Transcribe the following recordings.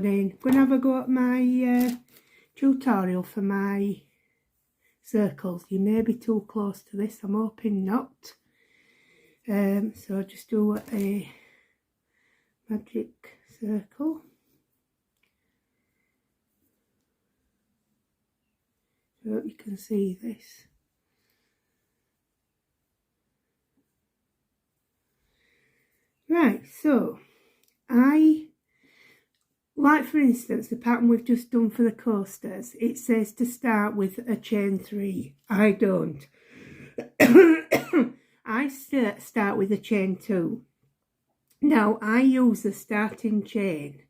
morning. I'm going to have a go at my tutorial for my circles. You may be too close to this, I'm hoping not. So just do a magic circle. I hope you can see this. Right, so like for instance, the pattern we've just done for the coasters, it says to start with a chain 3. I don't. I start with a chain 2. Now, I use the starting chain.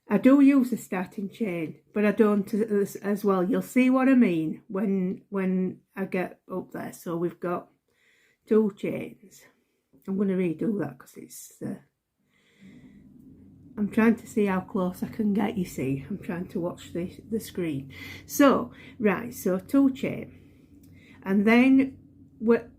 I do use the starting chain, but I don't as well. You'll see what I mean when I get up there. So we've got 2 chains. I'm going to redo that because it's... I'm trying to see how close I can get, you see. I'm trying to watch the screen. So, right, so 2 chain. And then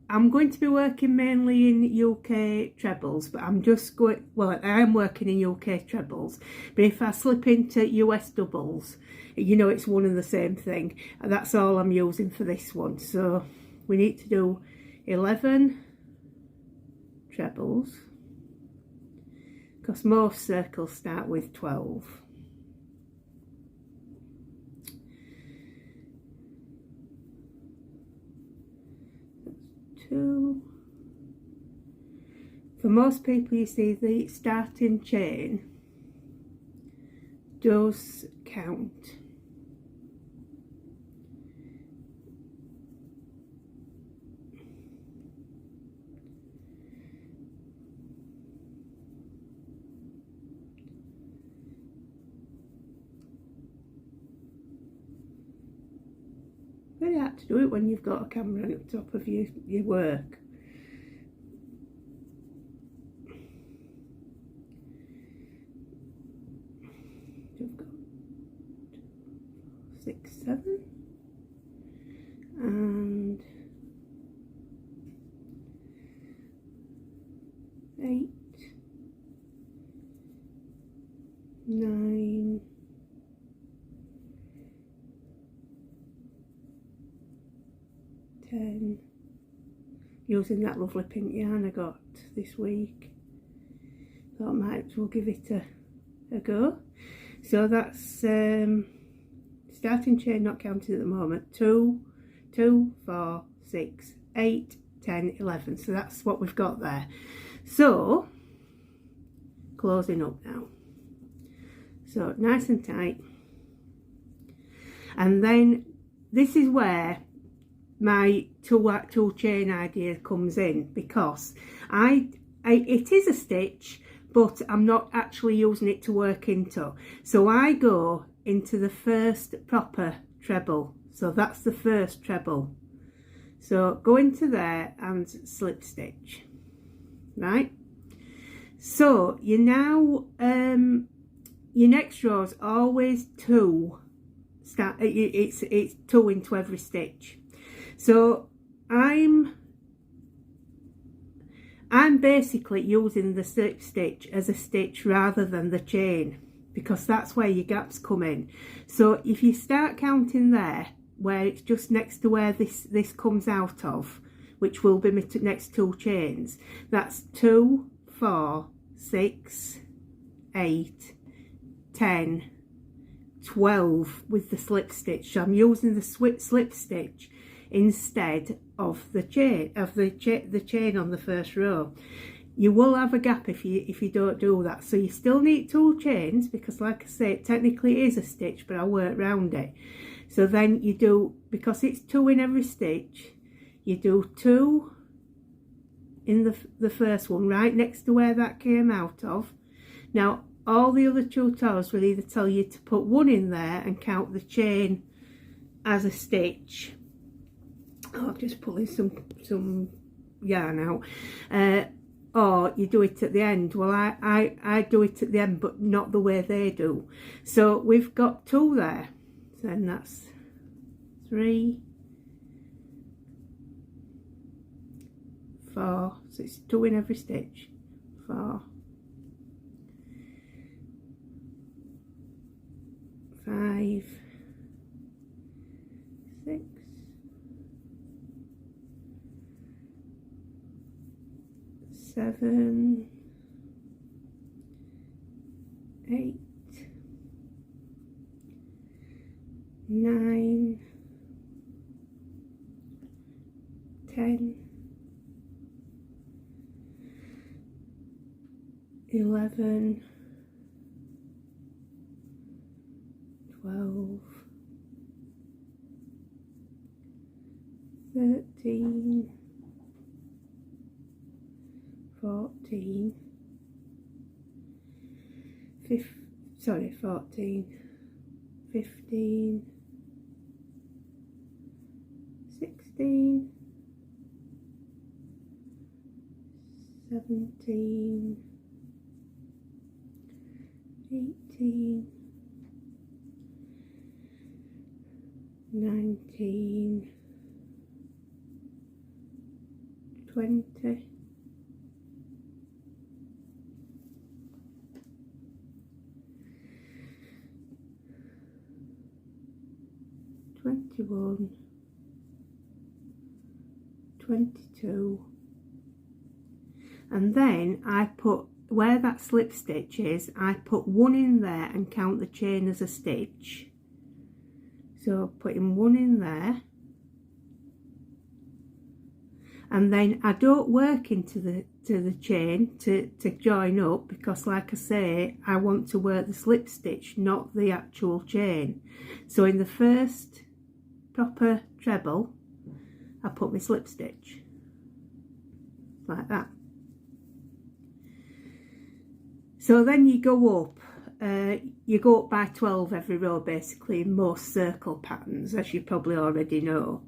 I'm going to be working mainly in UK trebles, but I'm just going... Well, I am working in UK trebles. But if I slip into US doubles, you know it's one and the same thing. That's all I'm using for this one. So, we need to do 11... trebles, because most circles start with 12. That's 2. For most people, you see the starting chain does count. Very hard to do it when you've got a camera on top of your work. You've got 6, 7, and 8, 9, 10, using that lovely pink yarn I got this week. Thought I might as well give it a go. So that's starting chain not counted at the moment. 2, 2, 4, 6, 8, 10, 11. So that's what we've got there. So closing up now. So nice and tight. And then this is where my two chain idea comes in, because it is a stitch, but I'm not actually using it to work into. So I go into the first proper treble. So that's the first treble. So go into there and slip stitch. Right? So you now your next row is always 2. It's 2 into every stitch. So I'm basically using the slip stitch as a stitch rather than the chain, because that's where your gaps come in. So if you start counting there, where it's just next to where this comes out of, which will be my next 2 chains, that's 2, 4, 6, 8, 10, 12 with the slip stitch. So I'm using the slip stitch instead of the chain the chain on the first row. You will have a gap if you don't do that. So you still need 2 chains, because like I say, it technically is a stitch, but I work round it. So then you do, because it's 2 in every stitch, you do 2 in the first one, right next to where that came out of. Now all the other tutorials will either tell you to put 1 in there and count the chain as a stitch. Oh, I'm just pulling some yarn out. Or you do it at the end. Well, I do it at the end, but not the way they do. So we've got 2 there. So then that's 3, 4. So it's 2 in every stitch. 4, 5, 6, 7, 8, 9, 10, 11, 12, 13, 14, 15, 16, 17, 18, 19, 20, 21, 22, and then I put, where that slip stitch is, I put 1 in there and count the chain as a stitch. So putting 1 in there, and then I don't work into the chain to join up, because like I say, I want to work the slip stitch, not the actual chain. So in the first proper treble, I put my slip stitch like that. So then you go up by 12 every row, basically, in most circle patterns, as you probably already know.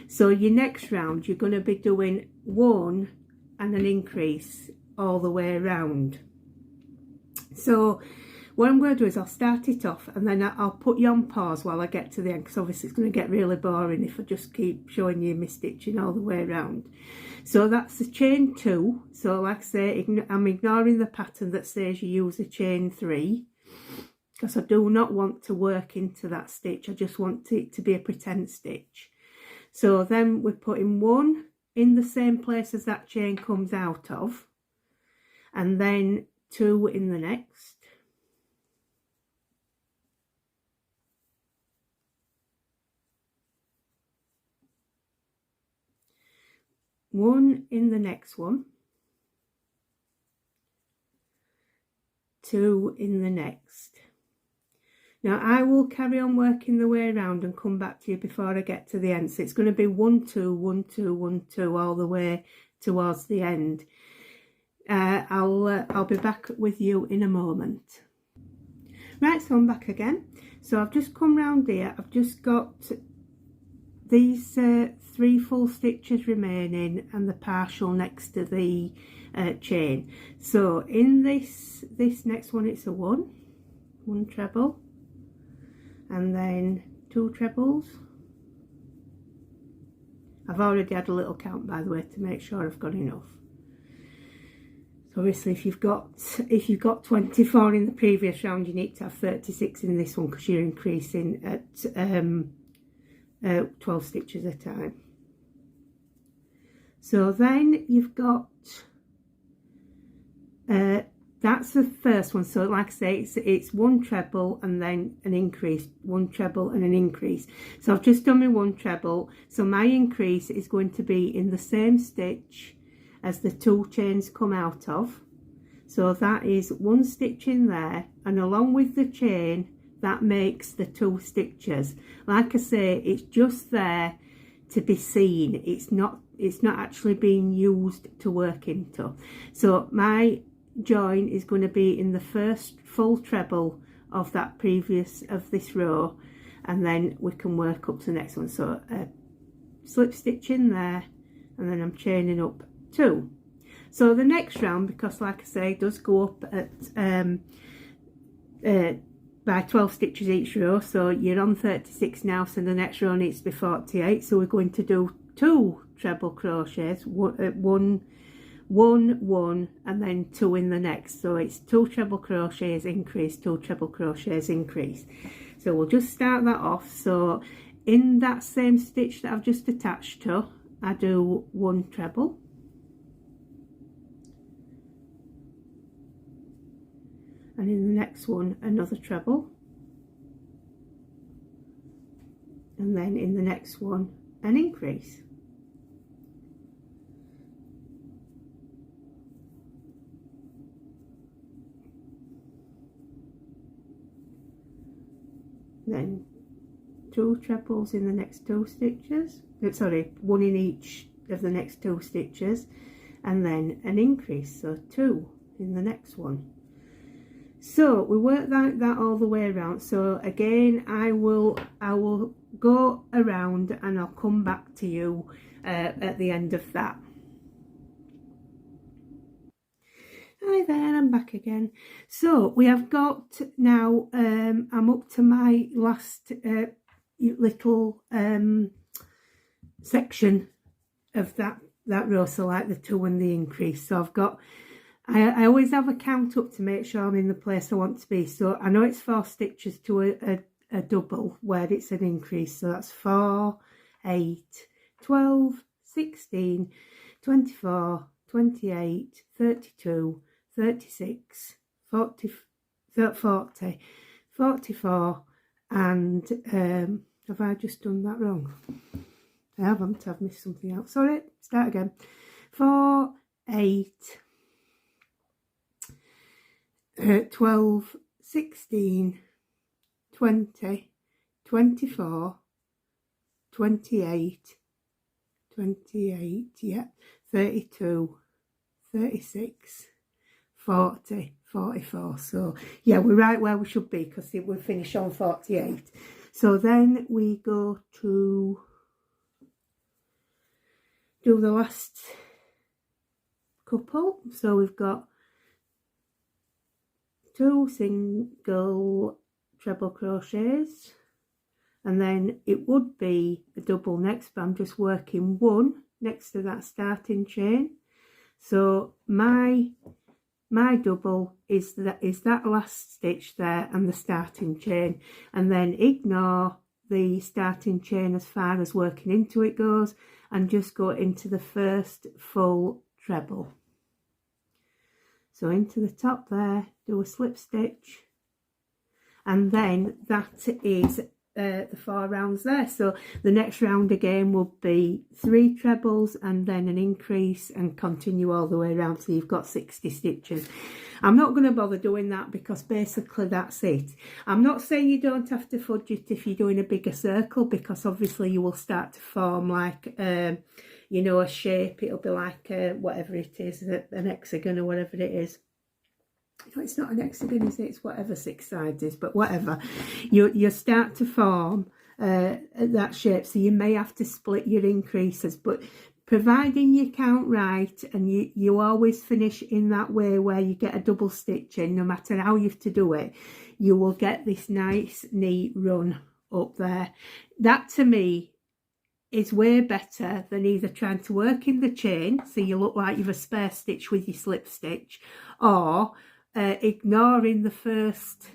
So your next round, you're going to be doing 1 and an increase all the way around. So what I'm going to do is I'll start it off, and then I'll put you on pause while I get to the end, because obviously it's going to get really boring if I just keep showing you my stitching all the way around. So that's the chain 2. So like I say, I'm ignoring the pattern that says you use a chain 3, because I do not want to work into that stitch. I just want it to be a pretend stitch. So then we're putting 1 in the same place as that chain comes out of, and then 2 in the next, one in the next one, 2 in the next. Now I will carry on working the way around and come back to you before I get to the end. So it's going to be 1, 2, 1, 2, 1, 2 all the way towards the end. I'll be back with you in a moment. Right, so I'm back again. So I've just come round here. I've just got these 3 full stitches remaining and the partial next to the chain. So in this next one, it's a 1 treble, and then 2 trebles. I've already had a little count, by the way, to make sure I've got enough. So obviously if you've got 24 in the previous round, you need to have 36 in this one, because you're increasing at 12 stitches at a time. So then you've got that's the first one. So like I say, it's 1 treble and then an increase, 1 treble and an increase. So I've just done my 1 treble, so my increase is going to be in the same stitch as the 2 chains come out of. So that is 1 stitch in there, and along with the chain, that makes the 2 stitches. Like I say, it's just there to be seen. It's not actually being used to work into. So my join is going to be in the first full treble of this row, and then we can work up to the next one. So slip stitch in there, and then I'm chaining up 2. So the next round, because like I say, it does go up at by 12 stitches each row, so you're on 36 now, so the next row needs to be 48. So we're going to do 2 treble crochets, 1, 1, and then 2 in the next. So it's 2 treble crochets increase, 2 treble crochets increase. So we'll just start that off. So in that same stitch that I've just attached to, I do 1 treble, and in the next one another treble, and then in the next one an increase. Then 2 trebles in the next 2 stitches, sorry, 1 in each of the next 2 stitches, and then an increase, so 2 in the next one. So we work that all the way around. So again, I will go around and I'll come back to you at the end of that. Hi there, I'm back again. So we have got now, I'm up to my last little section of that row, so like the 2 and the increase. So I've got, I always have a count up to make sure I'm in the place I want to be. So I know it's 4 stitches to a double where it's an increase. So that's 4, 8, 12, 16, 24, 28, 32, 36, 40, 44, and have I just done that wrong? I haven't, I've missed something out. Sorry, start again. 4, 8, 12, 16, 20, 24, 28, yeah, 32, 36, 40, 44. So yeah, we're right where we should be because we finish on 48. So then we go to do the last couple. So we've got 2 single treble crochets, and then it would be a double next, but I'm just working 1 next to that starting chain. So my double is that last stitch there and the starting chain, and then ignore the starting chain as far as working into it goes, and just go into the first full treble. So into the top there, do a slip stitch, and then that is the 4 rounds there. So the next round again will be 3 trebles and then an increase, and continue all the way around, so you've got 60 stitches. I'm not going to bother doing that because basically that's it. I'm not saying you don't have to fudge it if you're doing a bigger circle, because obviously you will start to form like you know, a shape. It'll be like whatever it is, an hexagon or whatever it is. No, it's not an hexagon, is it? It's whatever 6 sides is, but whatever. You start to form that shape, so you may have to split your increases, but providing you count right and you always finish in that way where you get a double stitch in, no matter how you have to do it, you will get this nice neat run up there. That to me is way better than either trying to work in the chain so you look like you've a spare stitch with your slip stitch, or ignoring the first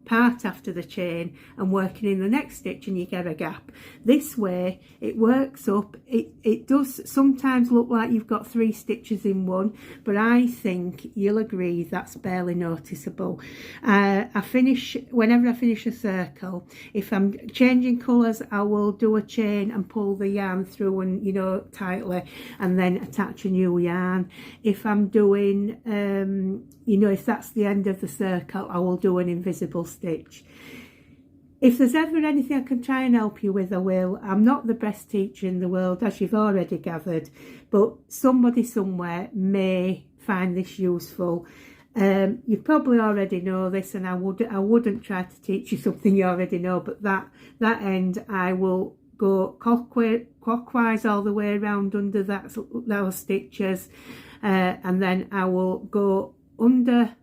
part after the chain and working in the next stitch and you get a gap. This way it works up. It does sometimes look like you've got 3 stitches in one, but I think you'll agree that's barely noticeable. Whenever I finish a circle, if I'm changing colours, I will do a chain and pull the yarn through and, you know, tightly, and then attach a new yarn. If I'm doing you know, if that's the end of the circle, I will do an invisible stitch. If there's ever anything I can try and help you with, I will. I'm not the best teacher in the world, as you've already gathered, but somebody somewhere may find this useful. You probably already know this, and I wouldn't try to teach you something you already know, but that end I will go clockwise all the way around under those stitches, and then I will go under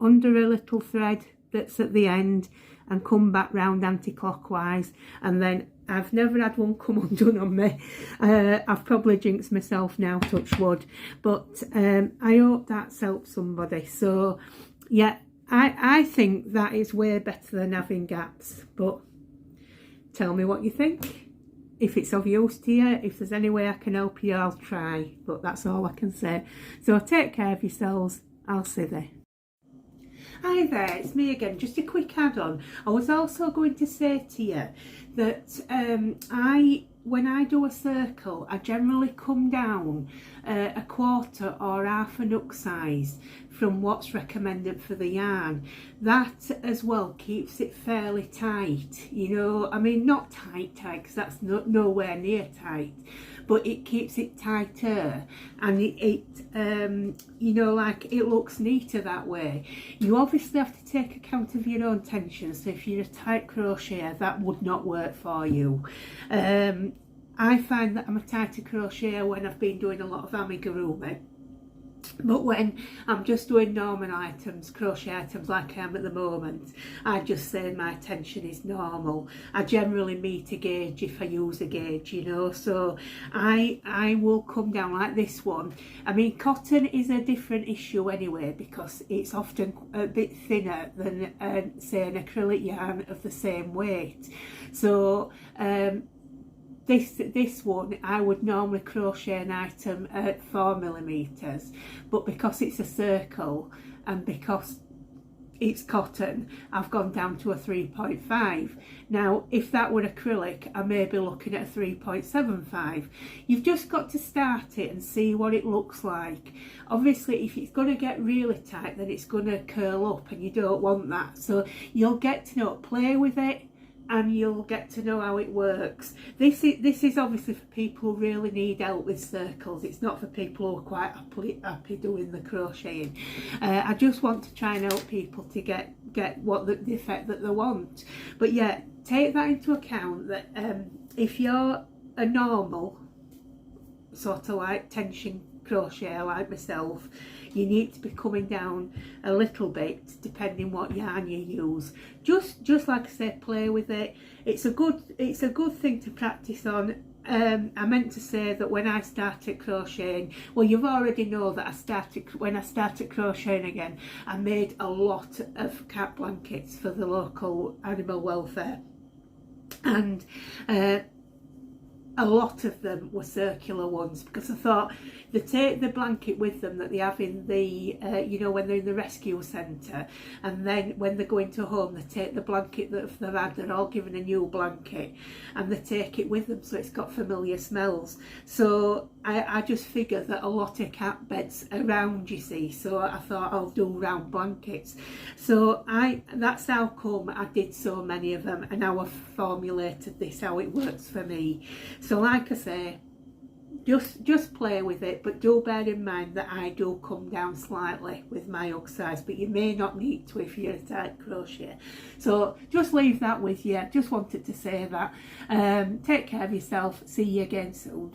a little thread that's at the end and come back round anti-clockwise, and then I've never had one come undone on me. I've probably jinxed myself now, touch wood, but I hope that's helped somebody. So yeah, I think that is way better than having gaps, but tell me what you think. If it's of use to you, if there's any way I can help you, I'll try, but that's all I can say. So take care of yourselves. I'll see you. Hi there, it's me again. Just a quick add-on. I was also going to say to you that when I do a circle, I generally come down a quarter or half a nook size from what's recommended for the yarn. That as well keeps it fairly tight, you know. I mean, not tight because that's nowhere near tight, but it keeps it tighter, and it you know, like, it looks neater that way. You obviously have to take account of your own tension, so if you're a tight crocheter, that would not work for you. I find that I'm a tighter crocheter when I've been doing a lot of amigurumi, but when I'm just doing normal items, crochet items like I am at the moment, I just say my tension is normal. I generally meet a gauge if I use a gauge, you know, so I will come down like this one. I mean, cotton is a different issue anyway, because it's often a bit thinner than say an acrylic yarn of the same weight. So this one I would normally crochet an item at 4mm, but because it's a circle and because it's cotton, I've gone down to a 3.5. Now if that were acrylic, I may be looking at a 3.75. You've just got to start it and see what it looks like. Obviously if it's going to get really tight, then it's going to curl up, and you don't want that. So you'll get to know, play with it, and you'll get to know how it works. This is obviously for people who really need help with circles. It's not for people who are quite happy doing the crocheting. I just want to try and help people to get what the effect that they want. But yeah, take that into account, that if you're a normal sort of like tension crocheter like myself, you need to be coming down a little bit depending what yarn you use. Just like I said, play with it. It's a good thing to practice on. I meant to say that when I started crocheting, well, you've already know that when I started crocheting again, I made a lot of cat blankets for the local animal welfare, and a lot of them were circular ones, because I thought they take the blanket with them that they have in the you know, when they're in the rescue centre, and then when they go into home, they take the blanket that they've had, they're all given a new blanket, and they take it with them, so it's got familiar smells. So I just figured that a lot of cat beds around, you see, so I thought I'll do round blankets. So that's how come I did so many of them, and how I've formulated this, how it works for me. So like I say, just play with it, but do bear in mind that I do come down slightly with my hook size, but you may not need to if you're a tight crochet. So just leave that with you. Just wanted to say that. Take care of yourself. See you again soon.